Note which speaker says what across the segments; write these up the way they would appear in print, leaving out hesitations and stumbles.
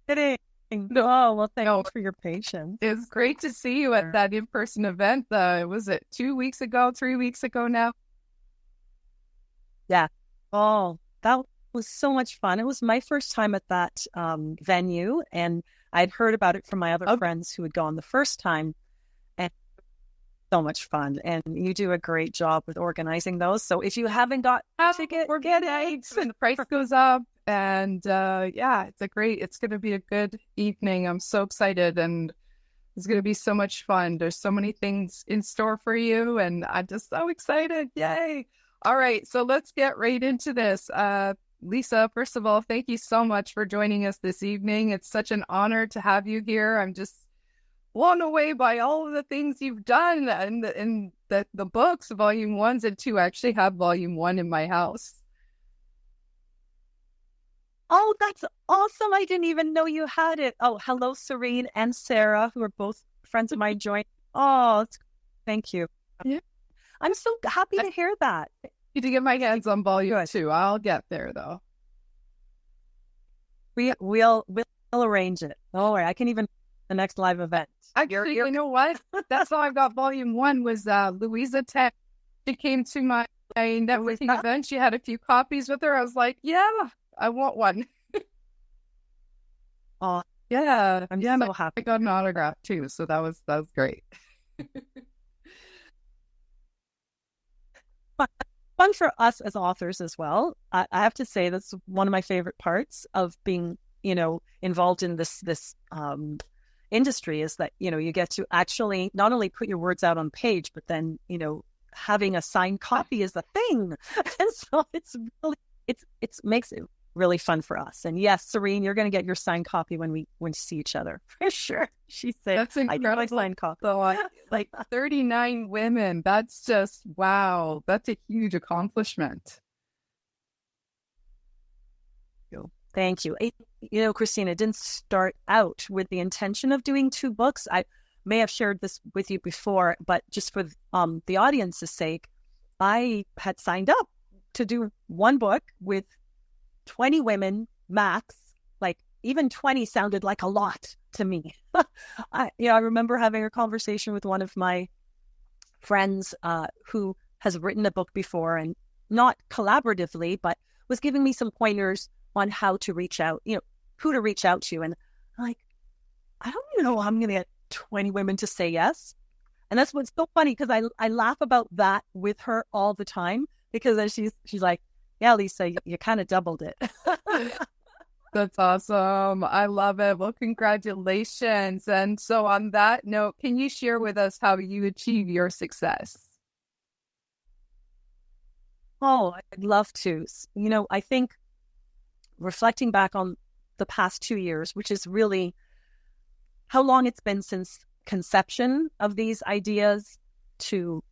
Speaker 1: Kidding. No, well, thanks for your patience.
Speaker 2: It's great to see you at that in-person event. Was it 2 weeks ago, 3 weeks ago now?
Speaker 1: Yeah. Oh, that was so much fun. It was my first time at that venue, and I'd heard about it from my other friends who had gone the first time, and so much fun. And you do a great job with organizing those. So if you haven't got a ticket, get it.
Speaker 2: And the price goes up. And yeah, it's going to be a good evening. I'm so excited, and it's going to be so much fun. There's so many things in store for you, and I'm just so excited. Yay. All right. So let's get right into this. Lisa, first of all, thank you so much for joining us this evening. It's such an honor to have you here. I'm just blown away by all of the things you've done, and the books, volume 1 and 2. I actually have volume 1 in my house.
Speaker 1: Oh, that's awesome. I didn't even know you had it. Oh, hello, Serene and Sarah, who are both friends of mine joined. Oh, thank you.
Speaker 2: Yeah.
Speaker 1: I'm so happy to hear that.
Speaker 2: I need to get my hands on volume 2. I'll get there, though.
Speaker 1: We'll arrange it. Don't worry, I can even the next live event.
Speaker 2: Actually, you know what? That's how I got volume 1 was Louisa Tech. She came to my networking event. She had a few copies with her. I was like, yeah, I want one.
Speaker 1: Oh,
Speaker 2: yeah.
Speaker 1: I'm so happy.
Speaker 2: I got an autograph too, so that was great.
Speaker 1: Fun for us as authors as well. I have to say that's one of my favorite parts of being, involved in this industry is that, you get to actually not only put your words out on page, but then, having a signed copy is the thing. And so it's really, it makes it really fun for us. And yes, Serene, you're going to get your signed copy when we see each other for sure. She said,
Speaker 2: "That's incredible."
Speaker 1: I need my signed copy.
Speaker 2: So like 39 women. That's just wow. That's a huge accomplishment.
Speaker 1: Thank you. Christina, it didn't start out with the intention of doing 2 books. I may have shared this with you before, but just for the audience's sake, I had signed up to do 1 book with 20 women max. Like even 20 sounded like a lot to me. I remember having a conversation with one of my friends who has written a book before, and not collaboratively, but was giving me some pointers on how to reach out, who to reach out to. And I'm like, I don't even know how I'm going to get 20 women to say yes. And that's what's so funny, because I laugh about that with her all the time, because then she's like, yeah, Lisa, you kind of doubled it.
Speaker 2: That's awesome. I love it. Well, congratulations. And so on that note, can you share with us how you achieve your success?
Speaker 1: Oh, I'd love to. I think reflecting back on the past 2 years, which is really how long it's been since conception of these ideas to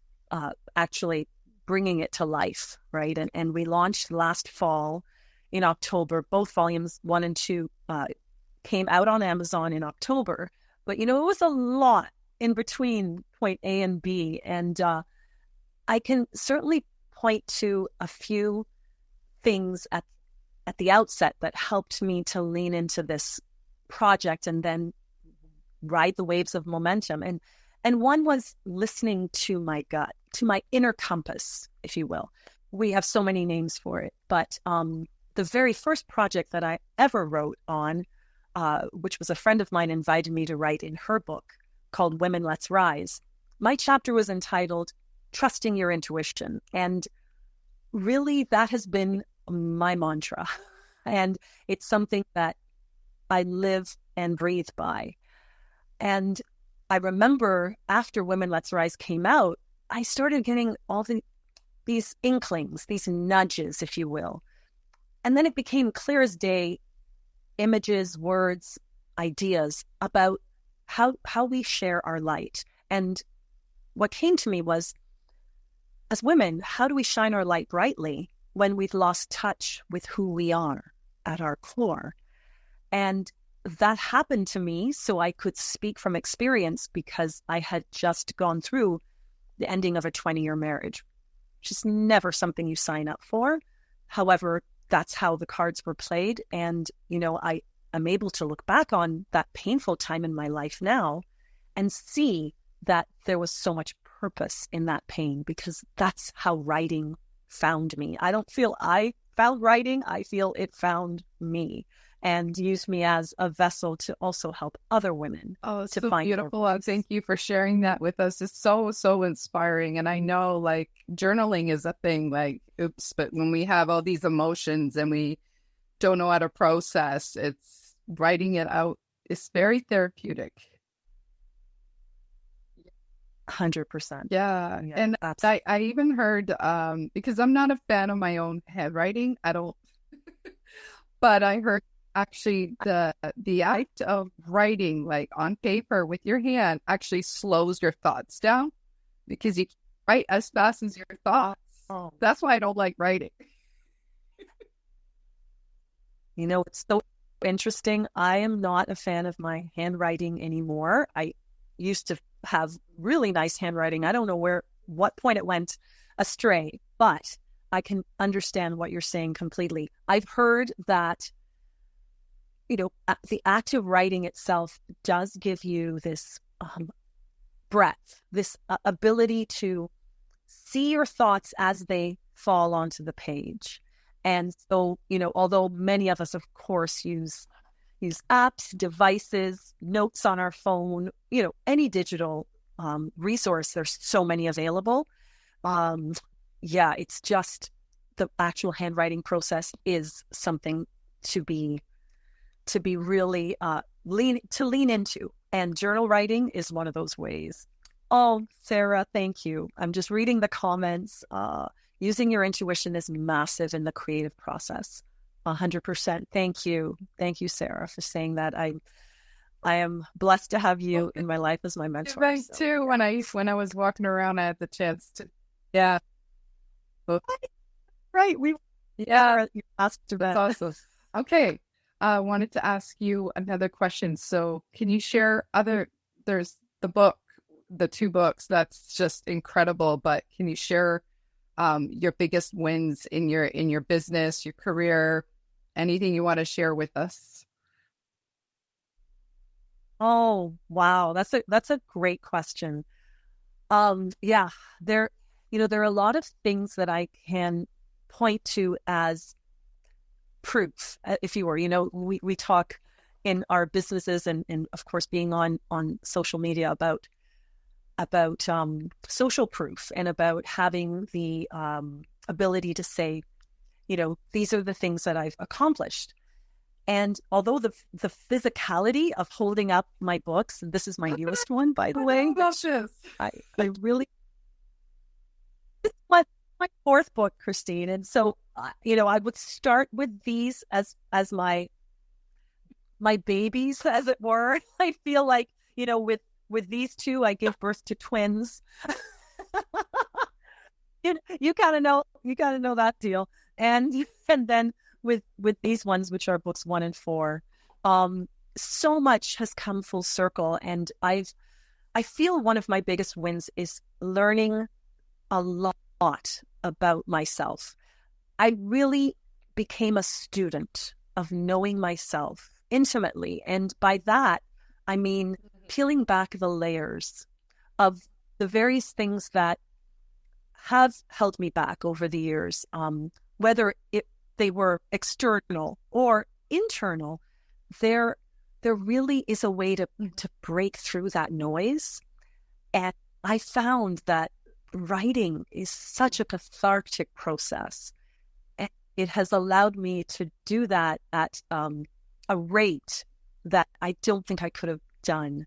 Speaker 1: actually bringing it to life, right? And we launched last fall in October. Both volumes 1 and 2 came out on Amazon in October. But, it was a lot in between point A and B. And I can certainly point to a few things at the outset that helped me to lean into this project and then ride the waves of momentum. And one was listening to my gut, to my inner compass, if you will. We have so many names for it, but the very first project that I ever wrote on, which was a friend of mine invited me to write in her book called Women Let's Rise, my chapter was entitled Trusting Your Intuition. And really that has been my mantra. And it's something that I live and breathe by. And I remember after Women Let's Rise came out, I started getting all these inklings, these nudges, if you will. And then it became clear as day, images, words, ideas about how we share our light. And what came to me was, as women, how do we shine our light brightly when we've lost touch with who we are at our core? And that happened to me so I could speak from experience, because I had just gone through the ending of a 20-year marriage, which is never something you sign up for. However, that's how the cards were played. And, I I'm able to look back on that painful time in my life now and see that there was so much purpose in that pain, because that's how writing found me. I don't feel I found writing. I feel it found me and used me as a vessel to also help other women.
Speaker 2: Oh, it's
Speaker 1: to
Speaker 2: so
Speaker 1: find
Speaker 2: beautiful. And thank you for sharing that with us. It's so, so inspiring. And I know like journaling is a thing, like, oops, but when we have all these emotions and we don't know how to process, it's writing it out. It's very therapeutic.
Speaker 1: 100%.
Speaker 2: Yeah.
Speaker 1: Yeah,
Speaker 2: And I even heard, because I'm not a fan of my own handwriting, I don't, but I heard actually the act of writing like on paper with your hand actually slows your thoughts down, because you write as fast as your thoughts.
Speaker 1: Oh.
Speaker 2: That's why I don't like writing.
Speaker 1: It's so interesting. I am not a fan of my handwriting anymore. I used to have really nice handwriting. I don't know what point it went astray, but I can understand what you're saying completely. I've heard that, the act of writing itself does give you this breadth, this ability to see your thoughts as they fall onto the page. And so, although many of us, of course, use apps, devices, notes on our phone, any digital resource, there's so many available. It's just the actual handwriting process is something to be really lean into. And journal writing is one of those ways. Oh, Sarah, thank you. I'm just reading the comments. Using your intuition is massive in the creative process. 100%. Thank you. Thank you, Sarah, for saying that. I am blessed to have you in my life as my mentor.
Speaker 2: Right, so. Too. When I was walking around, I had the chance to. Yeah.
Speaker 1: Right. You asked about.
Speaker 2: Awesome. Okay. I wanted to ask you another question. So can you share there's the two books, that's just incredible, but can you share your biggest wins in your business, your career, anything you want to share with us?
Speaker 1: Oh, wow. That's a great question. There are a lot of things that I can point to as proof, if you were. We talk in our businesses and of course being on social media about social proof and about having the ability to say, these are the things that I've accomplished. And although the physicality of holding up my books, and this is my newest one, by the way, I really, it's my fourth book, Christine. And so, I would start with these as my babies, as it were. I feel like, with these two, I give birth to twins. You gotta know that deal. And then with these ones, which are books 1 and 4, so much has come full circle. And I feel one of my biggest wins is learning a lot about myself. I really became a student of knowing myself intimately. And by that, I mean peeling back the layers of the various things that have held me back over the years, whether they were external or internal. There really is a way to break through that noise. And I found that writing is such a cathartic process. And it has allowed me to do that at a rate that I don't think I could have done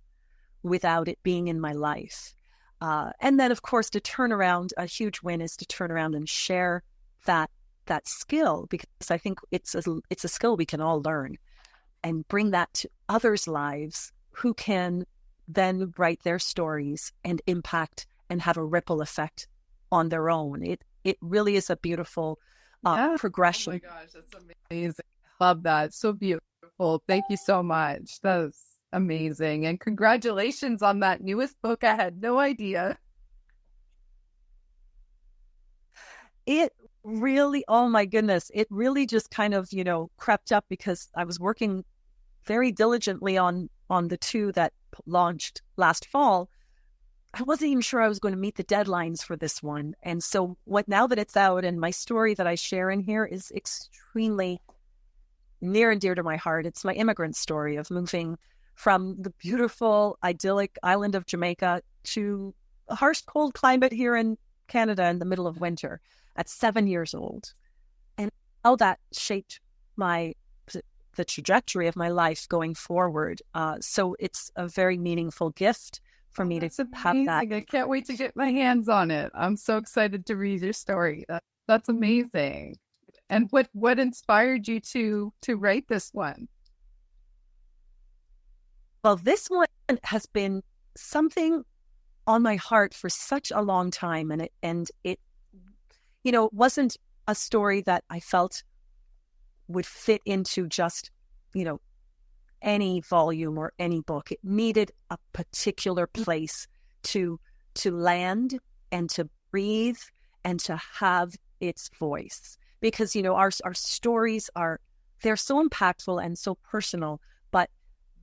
Speaker 1: without it being in my life. And then, of course, a huge win is to turn around and share that skill, because I think it's a skill we can all learn, and bring that to others' lives who can then write their stories and impact and have a ripple effect on their own. It really is a beautiful progression.
Speaker 2: Oh my gosh, that's amazing. Love that. So beautiful. Thank you so much. That's amazing. And congratulations on that newest book. I had no idea.
Speaker 1: It really, oh my goodness, it really just kind of, crept up because I was working very diligently on the two that launched last fall, I wasn't even sure I was going to meet the deadlines for this one. And so now that it's out, and my story that I share in here is extremely near and dear to my heart. It's my immigrant story of moving from the beautiful, idyllic island of Jamaica to a harsh, cold climate here in Canada in the middle of winter at 7 years old. And how that shaped the trajectory of my life going forward. So it's a very meaningful gift for me to have that.
Speaker 2: I can't wait to get my hands on it. I'm so excited to read your story. That's amazing. And what inspired you to write this one?
Speaker 1: Well, this one has been something on my heart for such a long time, and it wasn't a story that I felt would fit into just any volume or any book. It needed a particular place to land and to breathe and to have its voice, because our stories they're so impactful and so personal, but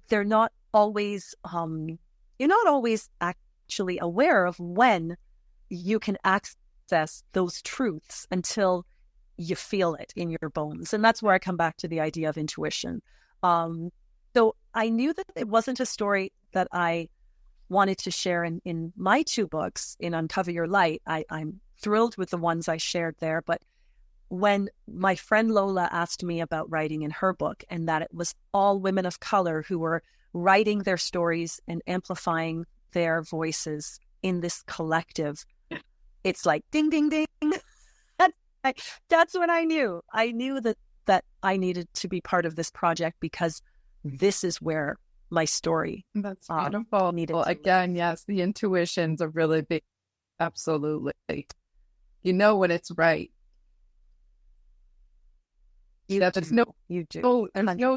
Speaker 1: they're not always you're not always actually aware of when you can access those truths until you feel it in your bones. And that's where I come back to the idea of intuition. So I knew that it wasn't a story that I wanted to share in my two books, in Uncover Your Light. I'm thrilled with the ones I shared there. But when my friend Lola asked me about writing in her book, and that it was all women of color who were writing their stories and amplifying their voices in this collective, it's like, ding, ding, ding. That's when I knew. I knew that I needed to be part of this project, because this is where my story.
Speaker 2: That's beautiful. Again, yes, the intuition's a really big, absolutely. You know when it's right. There's no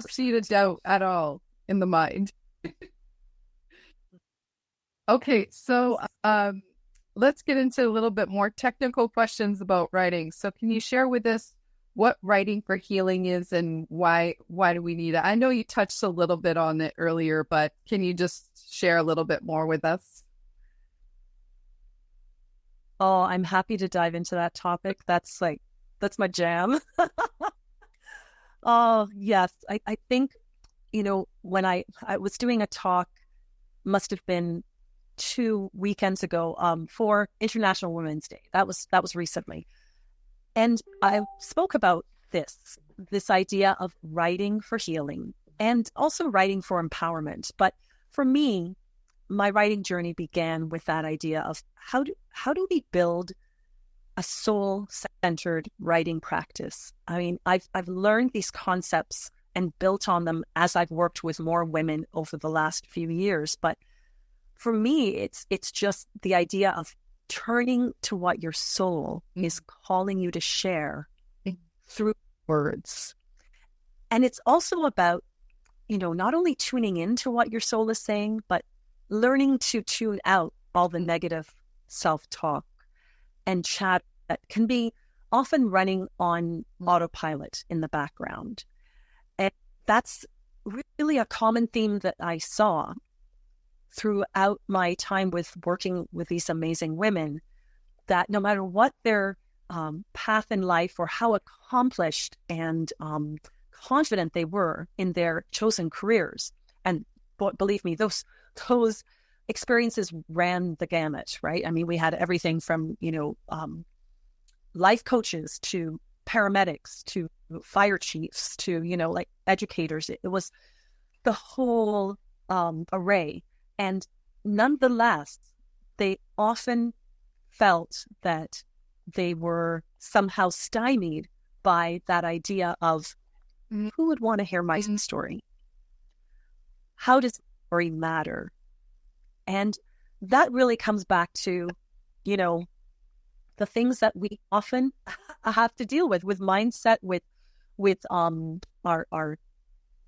Speaker 2: seed of doubt at all in the mind. Okay, so let's get into a little bit more technical questions about writing. So can you share with us what writing for healing is and why do we need it? I know you touched a little bit on it earlier, but can you just share a little bit more with us?
Speaker 1: Oh, I'm happy to dive into that topic. That's my jam. Oh, yes. I think, when I was doing a talk, must have been 2 weekends ago, for International Women's Day. That was recently. And I spoke about this idea of writing for healing and also writing for empowerment. But for me, my writing journey began with that idea of how do we build a soul-centered writing practice? I mean, I've learned these concepts and built on them as I've worked with more women over the last few years. But for me, it's just the idea of turning to what your soul is calling you to share through words. And it's also about, not only tuning into what your soul is saying, but learning to tune out all the negative self-talk and chat that can be often running on autopilot in the background. And that's really a common theme that I saw throughout my time with working with these amazing women, that no matter what their path in life or how accomplished and confident they were in their chosen careers, and believe me, those experiences ran the gamut, right? I mean, we had everything from, life coaches to paramedics to fire chiefs to, like educators. It was the whole array. And nonetheless, they often felt that they were somehow stymied by that idea of who would want to hear my story? How does story matter? And that really comes back to, the things that we often have to deal with mindset, with our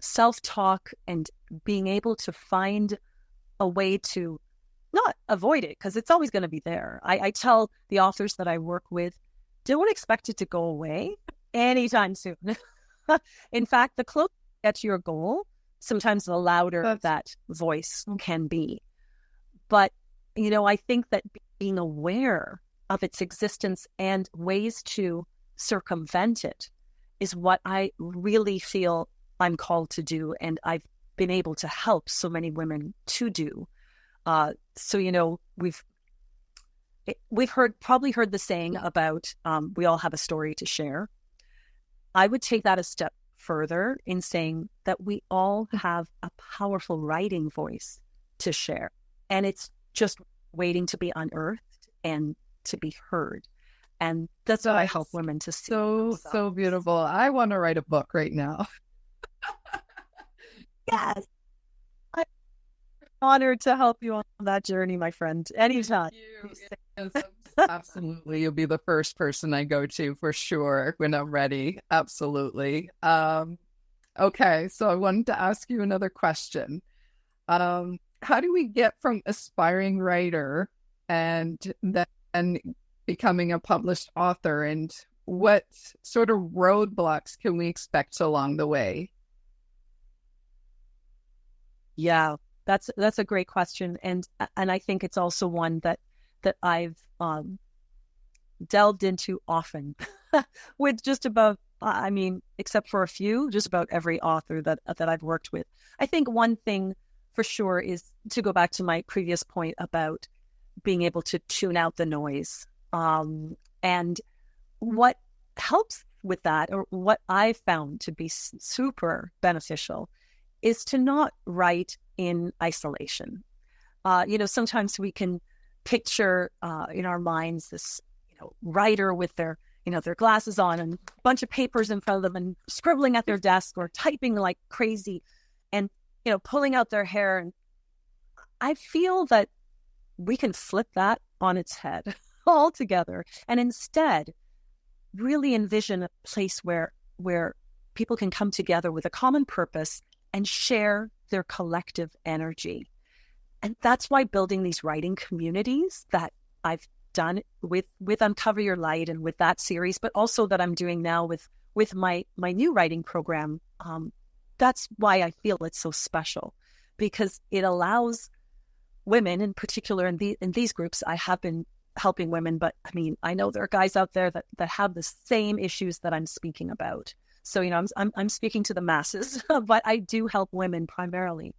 Speaker 1: self-talk, and being able to find a way to not avoid it, because it's always going to be there. I tell the authors that I work with, don't expect it to go away anytime soon. In fact, the closer you get to your goal, sometimes the louder that voice can be. But, I think that being aware of its existence and ways to circumvent it is what I really feel I'm called to do. And I've been able to help so many women to do. So, we've probably heard the saying about we all have a story to share. I would take that a step further in saying that we all have a powerful writing voice to share. And it's just waiting to be unearthed and to be heard. And that's what I help women to see.
Speaker 2: So beautiful. I want to write a book right now.
Speaker 1: Yes. I'm honored to help you on that journey, my friend. Anytime.
Speaker 2: Yes, absolutely. You'll be the first person I go to for sure when I'm ready. Absolutely. Okay. So I wanted to ask you another question. How do we get from aspiring writer and then becoming a published author, and what sort of roadblocks can we expect along the way?
Speaker 1: Yeah, that's a great question. And I think it's also one that I've delved into often with just about, except for a few, just about every author that I've worked with. I think one thing for sure is to go back to my previous point about being able to tune out the noise. And what helps with that, or what I found to be super beneficial, is to not write in isolation. Sometimes we can picture in our minds this, writer with their glasses on and a bunch of papers in front of them and scribbling at their desk or typing like crazy and, pulling out their hair. And I feel that we can flip that on its head altogether and instead really envision a place where people can come together with a common purpose and share their collective energy. And that's why building these writing communities that I've done with Uncover Your Light and with that series, but also that I'm doing now with my new writing program, that's why I feel it's so special, because it allows women in particular in these groups. I have been helping women, but I know there are guys out there that have the same issues that I'm speaking about. So, I'm speaking to the masses, but I do help women primarily.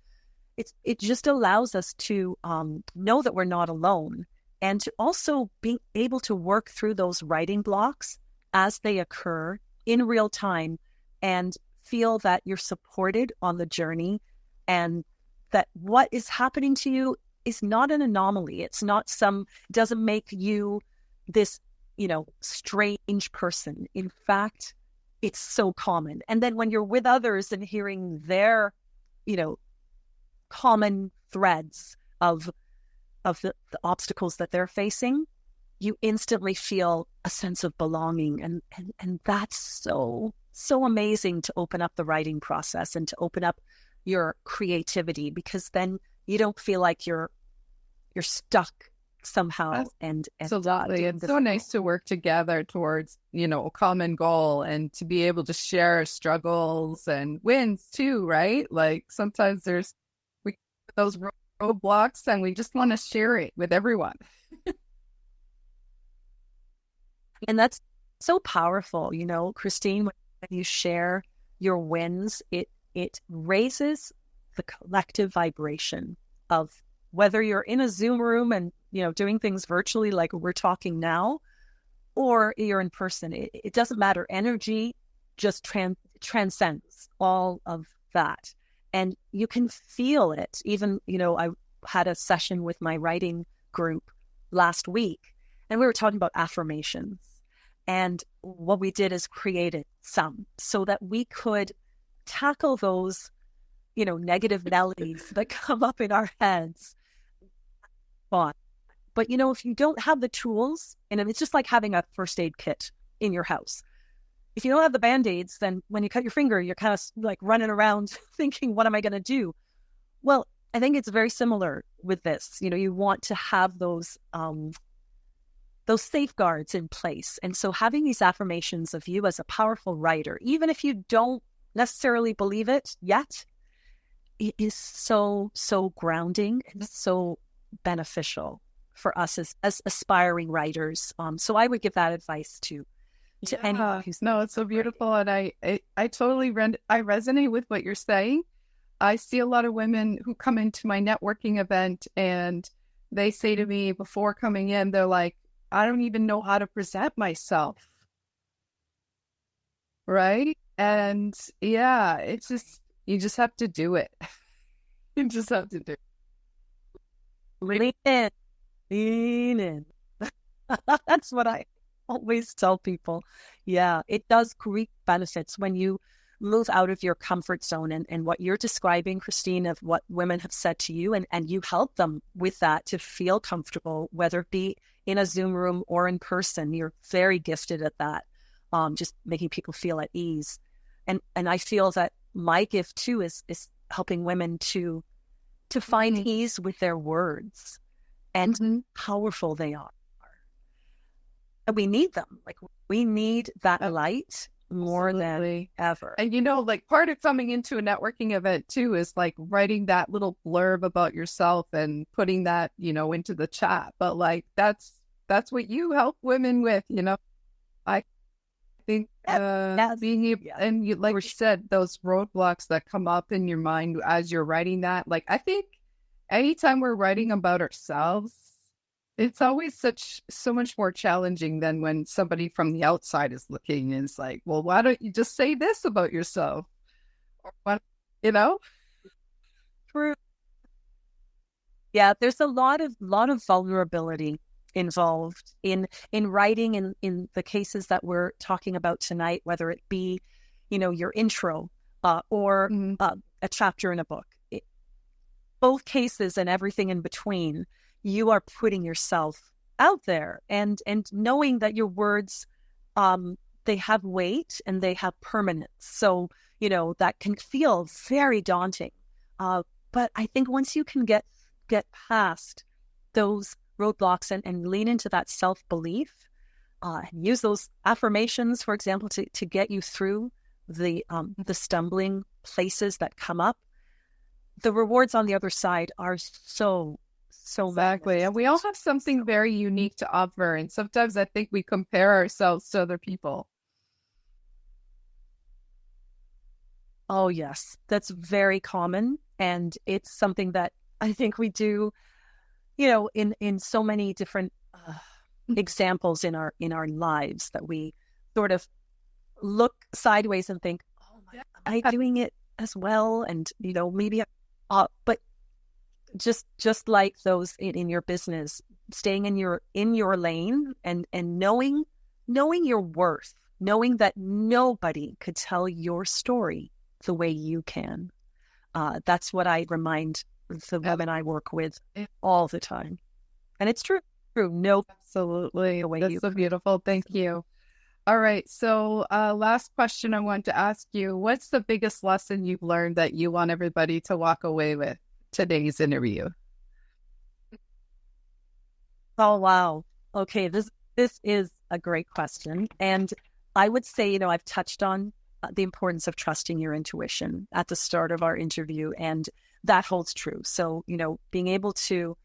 Speaker 1: It just allows us to know that we're not alone, and to also be able to work through those writing blocks as they occur in real time, and feel that you're supported on the journey, and that what is happening to you is not an anomaly. It's not doesn't make you this, strange person. In fact, it's so common. And then when you're with others and hearing their, common threads of the obstacles that they're facing, you instantly feel a sense of belonging. And that's so amazing to open up the writing process and to open up your creativity, because then you don't feel like you're stuck somehow.
Speaker 2: Absolutely. It's so nice to work together towards, a common goal, and to be able to share struggles and wins too, right? Like sometimes there's those roadblocks and we just want to share it with everyone.
Speaker 1: And that's so powerful, Christine, when you share your wins, it raises the collective vibration of whether you're in a Zoom room and, doing things virtually like we're talking now, or you're in person. It doesn't matter. Energy just transcends all of that. And you can feel it. Even, I had a session with my writing group last week, and we were talking about affirmations. And what we did is created some so that we could tackle those, negative melodies that come up in our heads. But, if you don't have the tools, and it's just like having a first aid kit in your house. If you don't have the Band-Aids, then when you cut your finger, you're kind of like running around thinking, what am I going to do? Well, I think it's very similar with this. You want to have those safeguards in place. And so having these affirmations of you as a powerful writer, even if you don't necessarily believe it yet, it is so, so grounding and so beneficial for us as aspiring writers. So I would give that advice to anyone who's
Speaker 2: no, it's so beautiful. And I totally I resonate with what you're saying. I see a lot of women who come into my networking event and they say to me before coming in, they're like, I don't even know how to present myself. Right. And yeah, it's just, you just have to do it. You just have to do it.
Speaker 1: Lean in. Lean in. That's what I always tell people. Yeah, it does reap benefits when you move out of your comfort zone, and what you're describing, Christine, of what women have said to you, and you help them with that to feel comfortable, whether it be in a Zoom room or in person. You're very gifted at that, just making people feel at ease. And I feel that my gift too is helping women to find ease with their words and powerful they are. And we need them. Like, we need that light more than ever.
Speaker 2: And like, part of coming into a networking event too is like writing that little blurb about yourself and putting that, into the chat. But like, that's what you help women with, I think being able, and you, like you said, those roadblocks that come up in your mind as you're writing that, like, I think anytime we're writing about ourselves, it's always so much more challenging than when somebody from the outside is looking and it's like, well, why don't you just say this about yourself? Or what,
Speaker 1: True. Yeah, there's a lot of vulnerability involved in writing in the cases that we're talking about tonight, whether it be, your intro or a chapter in a book. Both cases and everything in between, you are putting yourself out there and knowing that your words, they have weight and they have permanence. So, that can feel very daunting. But I think once you can get past those roadblocks and lean into that self-belief, and use those affirmations, for example, to get you through the stumbling places that come up, the rewards on the other side are so
Speaker 2: exactly. And we all have something very unique to offer. And sometimes I think we compare ourselves to other people.
Speaker 1: Oh, yes. That's very common. And it's something that I think we do, in so many different examples in our lives, that we sort of look sideways and think, oh my, am I doing it as well? And, maybe, but just like those in your business, staying in your lane and knowing your worth, knowing that nobody could tell your story the way you can. That's what I remind the women I work with all the time. And it's true. No,
Speaker 2: absolutely. That's so beautiful. Thank you. All right. So last question I want to ask you, what's the biggest lesson you've learned that you want everybody to walk away with today's interview?
Speaker 1: Oh, wow. Okay. This is a great question. And I would say, I've touched on the importance of trusting your intuition at the start of our interview, and that holds true. So, being able to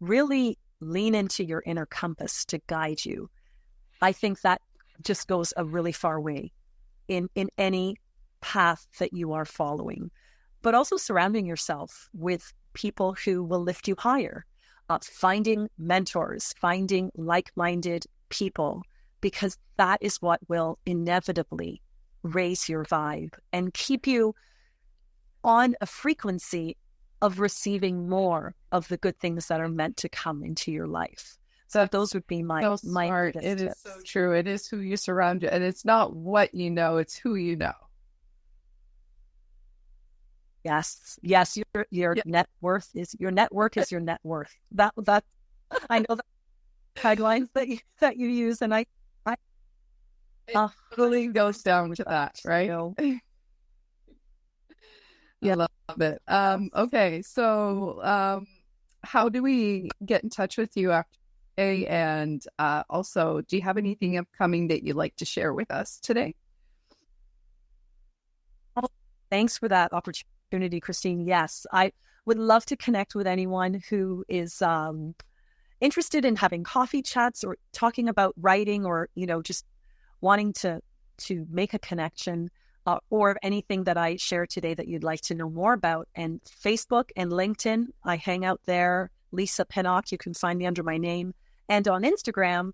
Speaker 1: really lean into your inner compass to guide you, I think that just goes a really far way in any path that you are following. But also surrounding yourself with people who will lift you higher, finding mentors, finding like-minded people, because that is what will inevitably raise your vibe and keep you on a frequency of receiving more of the good things that are meant to come into your life. So those would be my
Speaker 2: smart. It is so true. It is who you surround you, and it's not what you know; it's who you know.
Speaker 1: Yes. Your net worth is your network is your net worth. That I know the taglines that you use, and I
Speaker 2: really goes down to that, right? Yeah, love it. Okay, so how do we get in touch with you after today? And also, do you have anything upcoming that you'd like to share with us today?
Speaker 1: Thanks for that opportunity. opportunity, Christine. Yes, I would love to connect with anyone who is interested in having coffee chats or talking about writing, or just wanting to make a connection, or anything that I share today that you'd like to know more about. And Facebook and LinkedIn, I hang out there. Lisa Pinnock, you can find me under my name. And on Instagram,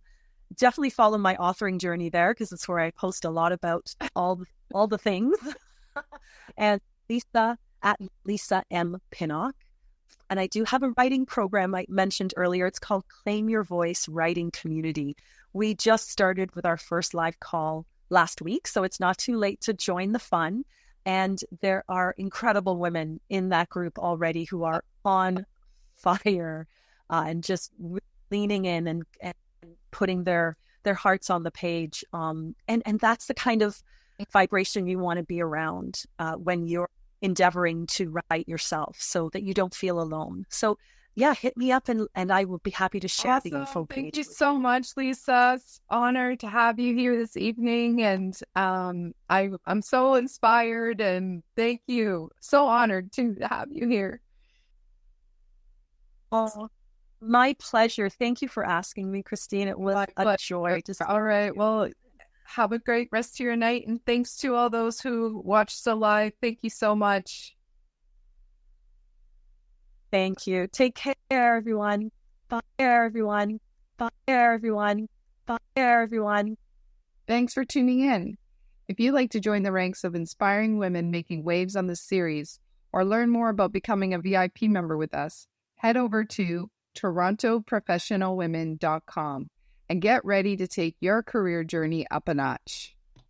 Speaker 1: definitely follow my authoring journey there, because it's where I post a lot about all the things. And Lisa at Lisa M. Pinnock. And I do have a writing program I mentioned earlier. It's called Claim Your Voice Writing Community. We just started with our first live call last week, so it's not too late to join the fun. And there are incredible women in that group already who are on fire, and just leaning in and putting their hearts on the page. And that's the kind of vibration you want to be around when you're endeavoring to write yourself, so that you don't feel alone. So yeah, hit me up and I will be happy to share the info page.
Speaker 2: Thank you so much, Lisa. It's an honor to have you here this evening. And I'm so inspired, and thank you. So honored to have you here.
Speaker 1: Oh, my pleasure. Thank you for asking me, Christine. It was a joy.
Speaker 2: All right. Well, have a great rest of your night. And thanks to all those who watched the live. Thank you so much.
Speaker 1: Thank you. Take care, everyone. Bye, everyone. Bye, everyone. Bye, everyone.
Speaker 2: Thanks for tuning in. If you'd like to join the ranks of inspiring women making waves on this series, or learn more about becoming a VIP member with us, head over to torontoprofessionalwomen.com and get ready to take your career journey up a notch.